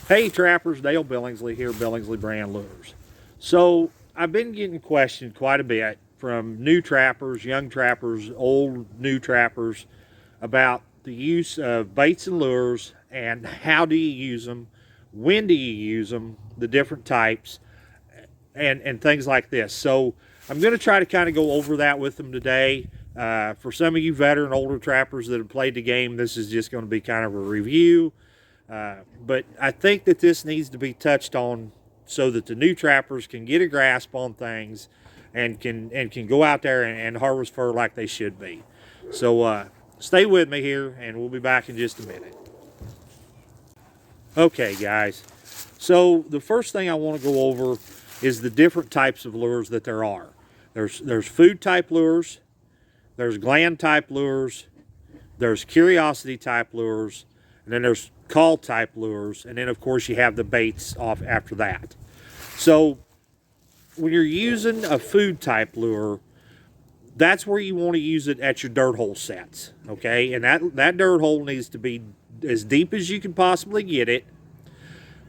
Hey trappers, Dale Billingsley here, Billingsley Brand Lures. So I've been getting questioned quite a bit from new trappers, young trappers, old new trappers about the use of baits and lures and how do you use them, when do you use them, the different types, and things like this. So I'm going to try to kind of go over that with them today. For some of you veteran older trappers that have played the game, this is just going to be kind of a review. But I think that this needs to be touched on so that the new trappers can get a grasp on things and can go out there and harvest fur like they should be. So stay with me here, and we'll be back in just a minute. Okay, guys. So the first thing I want to go over is the different types of lures that there are. There's food type lures, there's gland type lures, there's curiosity type lures, and then there's call type lures, and then of course you have the baits off after that. So when you're using a food type lure, that's where you want to use it at your dirt hole sets, okay? And that dirt hole needs to be as deep as you can possibly get it.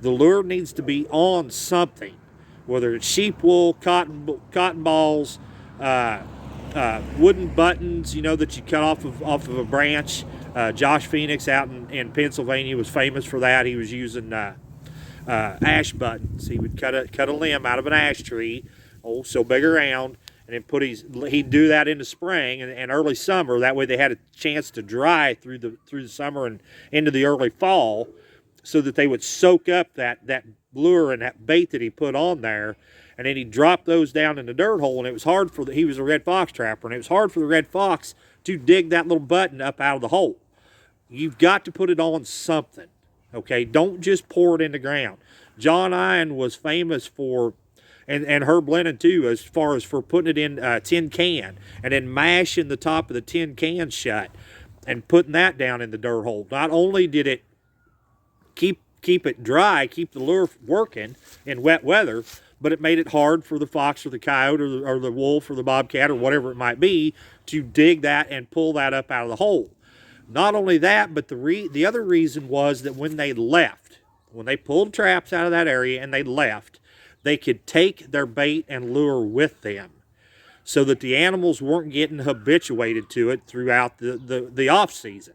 The lure needs to be on something, whether it's sheep wool, cotton balls, wooden buttons, you know, that you cut off of a branch. Josh Phoenix out in Pennsylvania was famous for that. He was using ash buttons. He would cut a limb out of an ash tree, so big around, and then he'd do that in the spring and early summer. That way they had a chance to dry through the summer and into the early fall, so that they would soak up that lure and that bait that he put on there. And then he'd drop those down in the dirt hole, and it was hard he was a red fox trapper, and it was hard for the red fox to dig that little button up out of the hole. You've got to put it on something, okay? Don't just pour it in the ground. John Iron was famous for, and Herb Lennon too, as far as for putting it in a tin can and then mashing the top of the tin can shut and putting that down in the dirt hole. Not only did it keep it dry, keep the lure working in wet weather, but it made it hard for the fox or the coyote or the wolf or the bobcat or whatever it might be to dig that and pull that up out of the hole. Not only that, but the other reason was that when they pulled traps out of that area and they left, they could take their bait and lure with them so that the animals weren't getting habituated to it throughout the off season,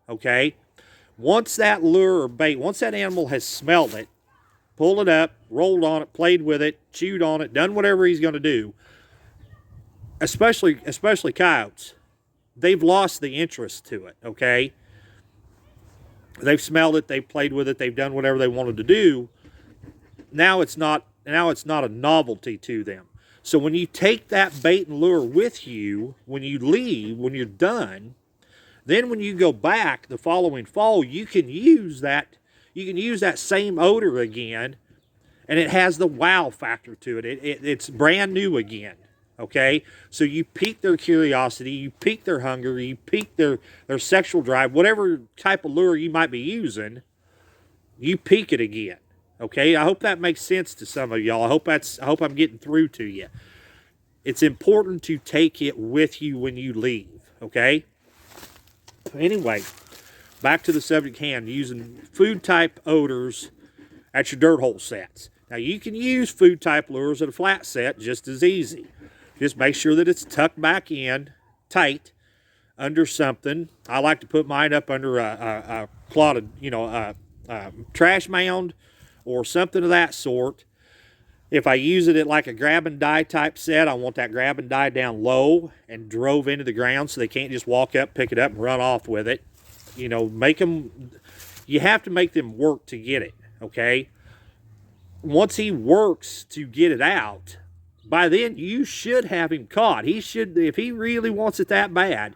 okay? Once that lure or bait, once that animal has smelled it, pulled it up, rolled on it, played with it, chewed on it, done whatever he's going to do, especially coyotes, they've lost the interest to it, okay? They've smelled it, they've played with it, they've done whatever they wanted to do. Now it's not a novelty to them. So when you take that bait and lure with you, when you leave, when you're done, then when you go back the following fall, you can use that same odor again, and it has the wow factor to it. It's brand new again, okay? So you pique their curiosity, you pique their hunger, you pique their sexual drive, whatever type of lure you might be using, you pique it again, okay? I hope that makes sense to some of y'all. I hope I'm getting through to you. It's important to take it with you when you leave, okay? Anyway, back to the subject hand, using food type odors at your dirt hole sets. Now you can use food type lures at a flat set just as easy. Just make sure that it's tucked back in tight under something. I like to put mine up under a clotted, a trash mound or something of that sort. If I use it at like a grab and die type set, I want that grab and die down low and drove into the ground so they can't just walk up, pick it up, and run off with it. You have to make them work to get it, okay? Once he works to get it out, by then you should have him caught. If he really wants it that bad,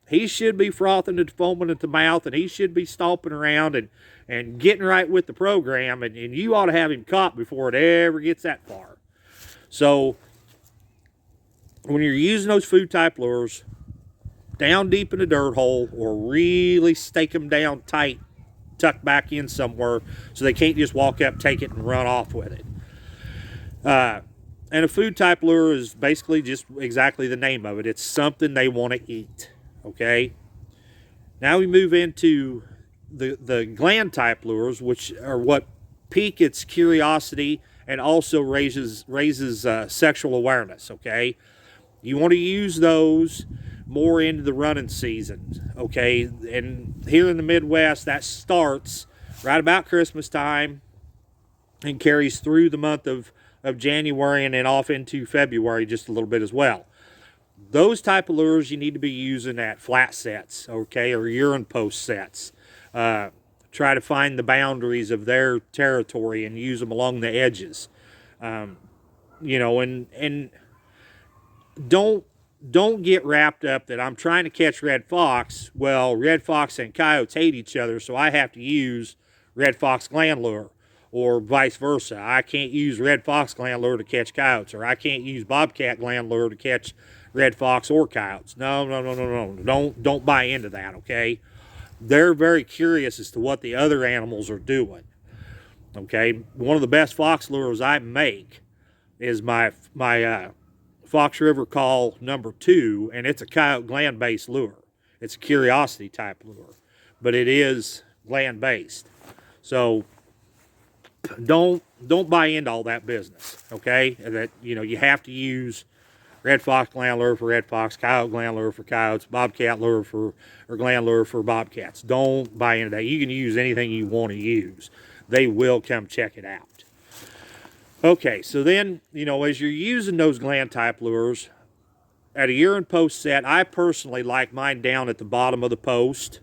he should be frothing and foaming at the mouth, and he should be stomping around and getting right with the program, and you ought to have him caught before it ever gets that far. So when you're using those food type lures, down deep in the dirt hole, or really stake them down tight, tucked back in somewhere so they can't just walk up, take it, and run off with it. And a food type lure is basically just exactly the name of it. It's something they want to eat, okay? Now we move into the gland type lures, which are what pique its curiosity and also raises sexual awareness. Okay, you want to use those more into the running season. Okay, and here in the Midwest, that starts right about Christmas time and carries through the month of January and then off into February just a little bit as well. Those type of lures you need to be using at flat sets, okay, or urine post sets. Try to find the boundaries of their territory and use them along the edges. You know, and don't get wrapped up that I'm trying to catch red fox. Well, red fox and coyotes hate each other, so I have to use red fox gland lure, or vice versa. I can't use red fox gland lure to catch coyotes, or I can't use bobcat gland lure to catch red fox or coyotes. No. Don't buy into that, okay? They're very curious as to what the other animals are doing. Okay, one of the best fox lures I make is my Fox River Call #2, and it's a coyote gland based lure. It's a curiosity type lure, but it is gland based. So don't buy into all that business. Okay, that you have to use red fox gland lure for red fox, coyote gland lure for coyotes, bobcat lure or gland lure for bobcats. Don't buy into that. You can use anything you want to use. They will come check it out. Okay, so then, as you're using those gland type lures, at a urine post set, I personally like mine down at the bottom of the post.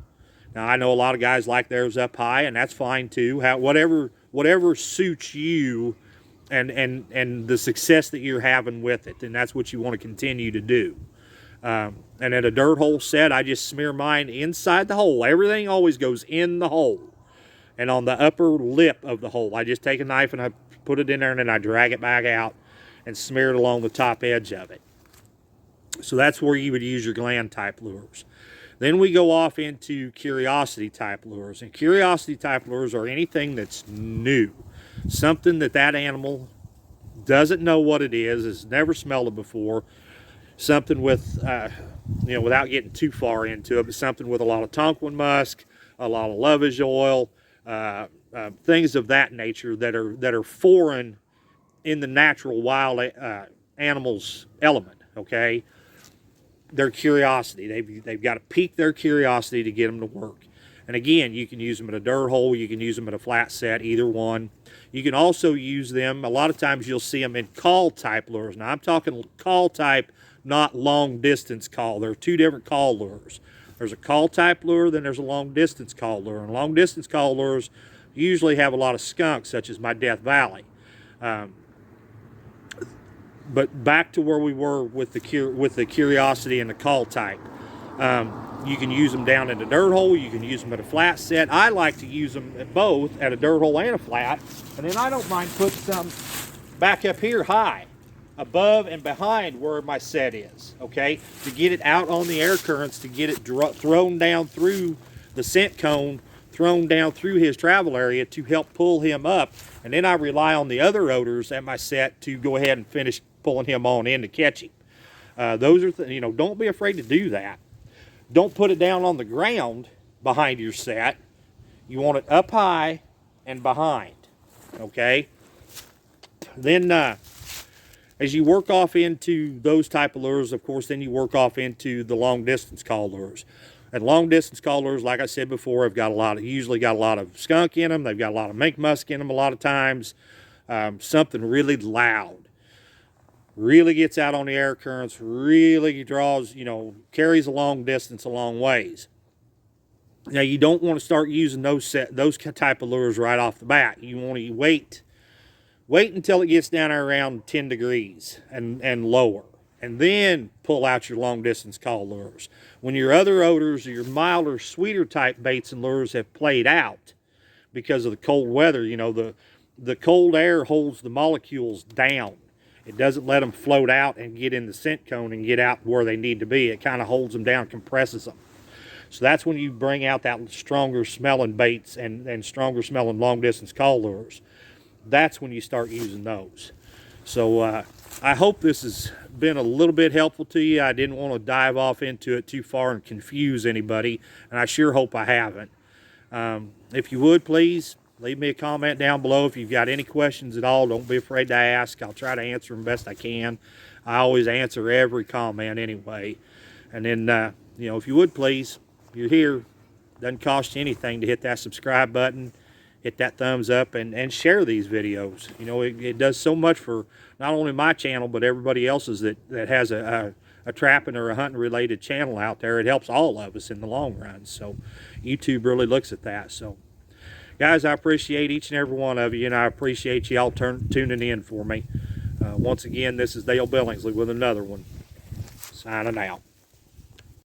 Now, I know a lot of guys like theirs up high, and that's fine too. Whatever suits you and the success that you're having with it, and that's what you want to continue to do. And at a dirt hole set, I just smear mine inside the hole. Everything always goes in the hole. And on the upper lip of the hole, I just take a knife and I put it in there, and then I drag it back out and smear it along the top edge of it. So that's where you would use your gland type lures. Then we go off into curiosity type lures. And curiosity type lures are anything that's new. Something that animal doesn't know what it is, has never smelled it before. Something with, without getting too far into it, but something with a lot of tonquin musk, a lot of lovage oil, things of that nature that are foreign in the natural wild animal's element. Okay, their curiosity. They've got to pique their curiosity to get them to work. And again, you can use them at a dirt hole, you can use them at a flat set, either one. You can also use them, a lot of times you'll see them in call type lures. Now I'm talking call type, not long distance call. There are two different call lures. There's a call type lure, then there's a long distance call lure. And long distance call lures usually have a lot of skunks, such as my Death Valley. But back to where we were with the curiosity and the call type. You can use them down in the dirt hole. You can use them at a flat set. I like to use them at both, at a dirt hole and a flat. And then I don't mind putting some back up here high, above and behind where my set is, okay? To get it out on the air currents, to get it thrown down through the scent cone, thrown down through his travel area to help pull him up. And then I rely on the other odors at my set to go ahead and finish pulling him on in to catch him. Those are, don't be afraid to do that. Don't put it down on the ground behind your set. You want it up high and behind, okay? Then as you work off into those type of lures, of course, then you work off into the long distance call lures. And long distance call lures, like I said before, have usually got a lot of skunk in them. They've got a lot of mink musk in them a lot of times. Something really loud. Really gets out on the air currents, really draws, carries a long distance a long ways. Now, you don't want to start using those type of lures right off the bat. You want to wait until it gets down around 10 degrees and lower, and then pull out your long distance call lures. When your other odors, your milder, sweeter type baits and lures have played out because of the cold weather, the cold air holds the molecules down. It doesn't let them float out and get in the scent cone and get out where they need to be. It kind of holds them down, compresses them. So that's when you bring out that stronger smelling baits and stronger smelling long distance call lures. That's when you start using those. So I hope this has been a little bit helpful to you. I didn't want to dive off into it too far and confuse anybody, and I sure hope I haven't. If you would, please leave me a comment down below if you've got any questions at all. Don't be afraid to ask. I'll try to answer them best I can. I always answer every comment anyway. And then, you know, if you would please, if you're here, doesn't cost you anything to hit that subscribe button, hit that thumbs up, and share these videos. You know, it does so much for not only my channel, but everybody else's that has a trapping or a hunting related channel out there. It helps all of us in the long run. So YouTube really looks at that. So guys, I appreciate each and every one of you, and I appreciate y'all tuning in for me. Once again, this is Dale Billingsley with another one. Signing out.